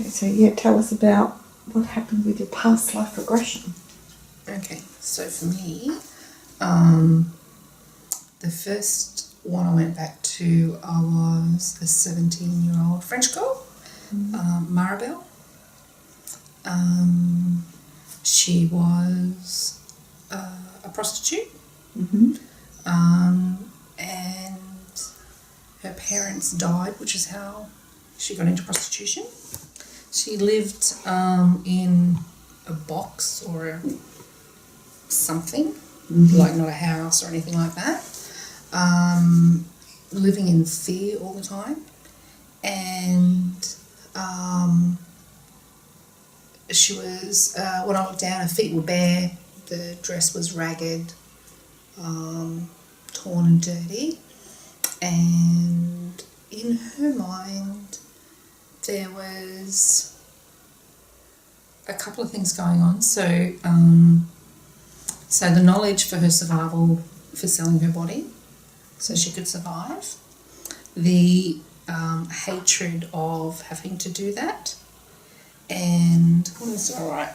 So yeah, tell us about what happened with your past life regression. Okay, so for me, the first one I went back to, I was a 17-year-old French girl, Maribel. She was a prostitute, and her parents died, which is how she got into prostitution. She lived in a box or something, like not a house or anything like that, living in fear all the time. And she was, when I looked down, her feet were bare, the dress was ragged, torn and dirty, and in her mind there was a couple of things going on. So the knowledge for her survival, for selling her body so she could survive, the hatred of having to do that, and what else? All right.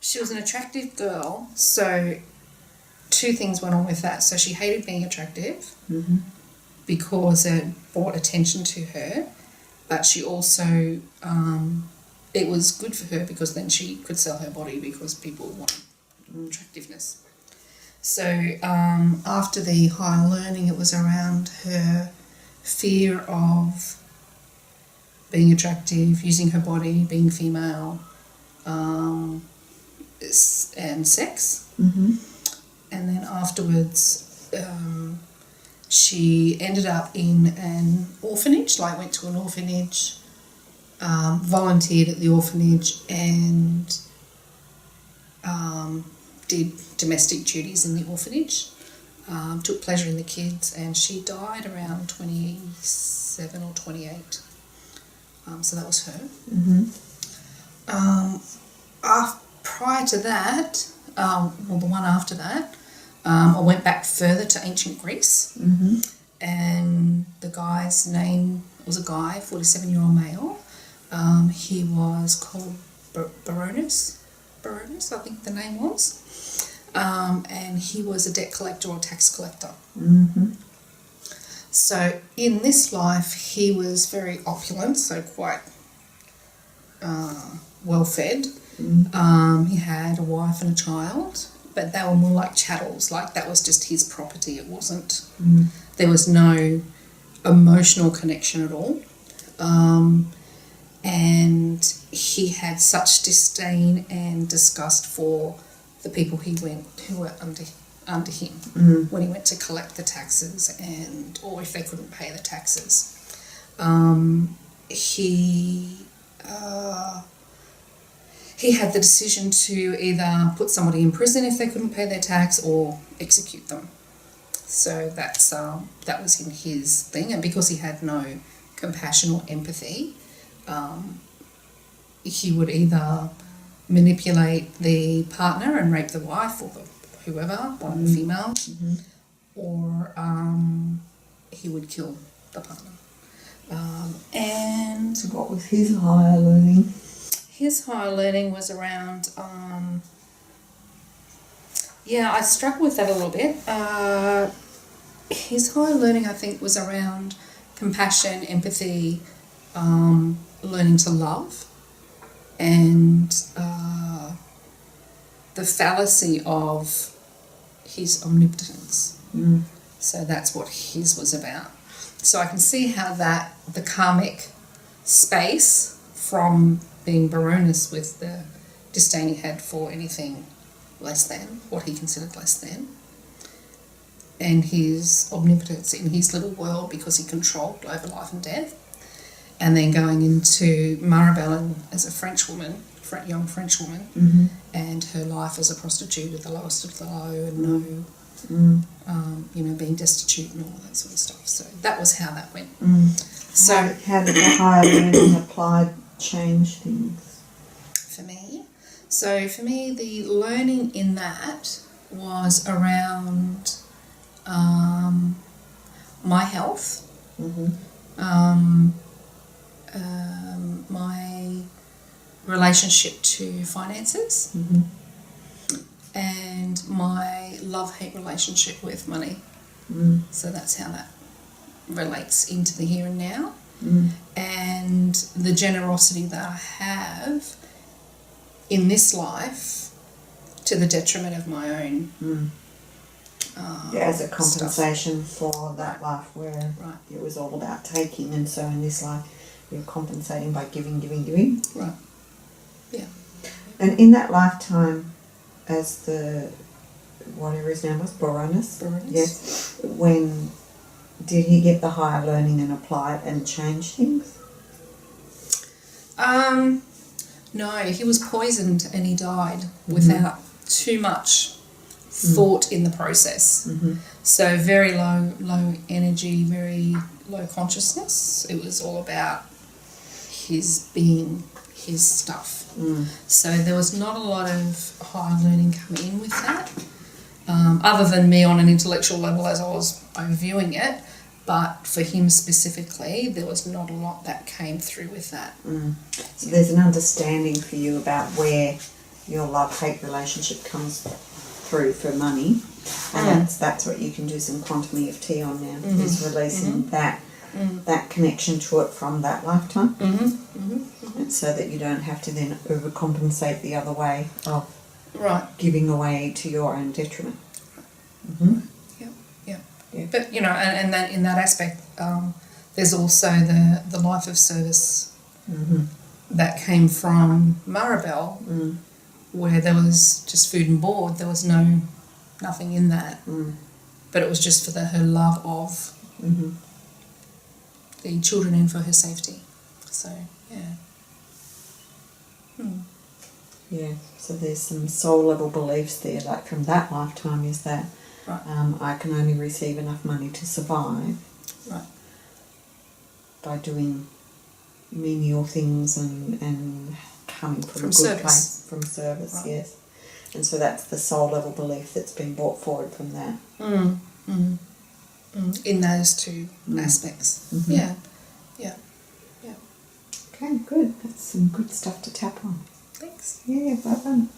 She was an attractive girl, so two things went on with that. So she hated being attractive because it brought attention to her, but she also, it was good for her because then she could sell her body because people want attractiveness. So after the higher learning, it was around her fear of being attractive, using her body, being female, and sex. And then afterwards, she ended up in an orphanage, went to an orphanage, volunteered at the orphanage, and did domestic duties in the orphanage, took pleasure in the kids, and she died around 27 or 28. So that was her. Prior to that, the one after that, I went back further to ancient Greece, and the guy's name was a guy, 47-year-old male. He was called Baronus, I think the name was, and he was a debt collector or tax collector. So in this life, he was very opulent, so quite well fed. He had a wife and a child, but they were more like chattels, like that was just his property. It wasn't, there was no emotional connection at all. And he had such disdain and disgust for the people who were under him when he went to collect the taxes, or if they couldn't pay the taxes. He had the decision to either put somebody in prison if they couldn't pay their tax or execute them. So that was in his thing, and because he had no compassion or empathy, he would either manipulate the partner and rape the wife or whoever, one of the females, or he would kill the partner. And so what was his higher learning? His higher learning was around, I struggled with that a little bit. His higher learning, I think, was around compassion, empathy, learning to love, and the fallacy of his omnipotence. So that's what his was about. So I can see how the karmic space from being Baroness with the disdain he had for anything less than, what he considered less than, and his omnipotence in his little world because he controlled over life and death, and then going into Maribel as a young French woman, and her life as a prostitute at the lowest of the low, and being destitute and all that sort of stuff. So that was how that went. So how did the higher learning applied change things for me? So for me, the learning in that was around my health, relationship to finances, Mm-hmm. and my love-hate relationship with money. Mm. So that's how that relates into the here and now. Mm. And the generosity that I have in this life to the detriment of my own. Mm. As a compensation for that life where Right. it was all about taking, and so in this life you're compensating by giving. Right. Yeah. And in that lifetime, as the whatever his name was, Boronus. Yes. When did he get the higher learning and apply it and change things? No, he was poisoned and he died without too much thought in the process. Mm-hmm. So very low energy, very low consciousness. It was all about his being, his stuff. Mm. So there was not a lot of higher learning coming in with that, other than me on an intellectual level as I was viewing it. But for him specifically, there was not a lot that came through with that. Mm. So there's an understanding for you about where your love-hate relationship comes through for money, and that's what you can do some quantum EFT on now, is releasing that connection to it from that lifetime, and so that you don't have to then overcompensate the other way of giving away to your own detriment. Mm-hmm. Yeah. But and then in that aspect, there's also the life of service that came from Maribel, where there was just food and board. There was nothing in that, but it was just for her love of the children and for her safety. So yeah. Yeah. So there's some soul level beliefs there, like from that lifetime, is that. Right. I can only receive enough money to survive. Right. By doing menial things and coming from a good service. place, from service, Right. yes. And so that's the soul level belief that's been brought forward from that. In those two aspects. Mm-hmm. Yeah. Okay, good. That's some good stuff to tap on. Thanks. Yeah, well done.